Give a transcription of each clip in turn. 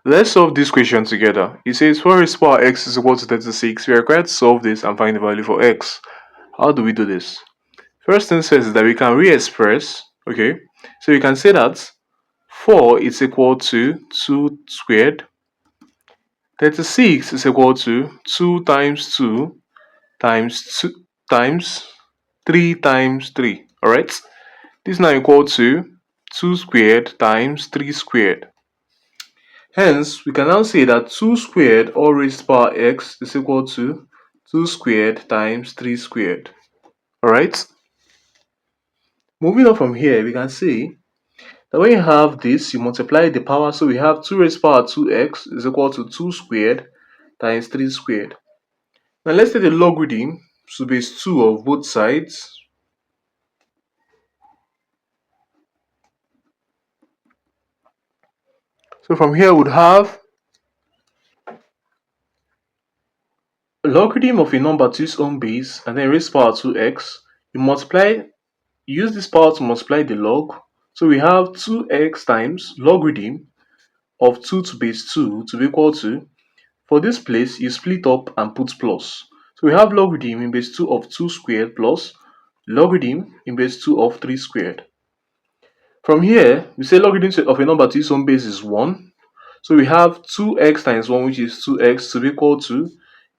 Let's solve this question together. It says 4 raised to power x is equal to 36. We are required to solve this and find the value for x. How do we do this? First thing first is that we can re-express, okay? So we can say that 4 is equal to 2 squared. 36 is equal to 2 times 2 times 2 times 3 times 3. Alright? This is now equal to 2 squared times 3 squared. Hence, we can now say that 2 squared all raised to power x is equal to 2 squared times 3 squared. Alright? Moving on from here, we can say that when you have this, you multiply the power. So we have 2 raised to power 2x is equal to 2 squared times 3 squared. Now let's take the logarithm to base 2 of both sides. So from here we would have a logarithm of a number to its own base and then raised to power 2x. Use this power to multiply the log. So we have 2x times logarithm of 2 to base 2 to be equal to, for this place you split up and put plus. So we have logarithm in base 2 of 2 squared plus logarithm in base 2 of 3 squared. From here, we say logarithm of a number to its own base is 1. So we have 2x times 1, which is 2x, to be equal to,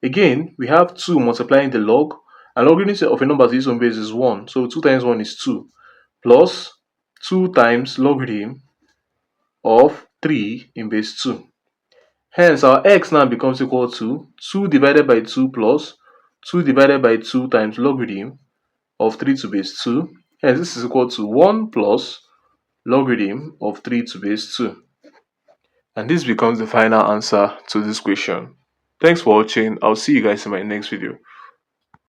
again, we have 2 multiplying the log, and logarithm of a number to its own base is 1. So 2 times 1 is 2, plus 2 times logarithm of 3 in base 2. Hence, our x now becomes equal to 2 divided by 2 plus 2 divided by 2 times logarithm of 3 to base 2. Hence, this is equal to 1 plus logarithm of 3 to base 2. And this becomes the final answer to this question. Thanks for watching. I'll see you guys in my next video.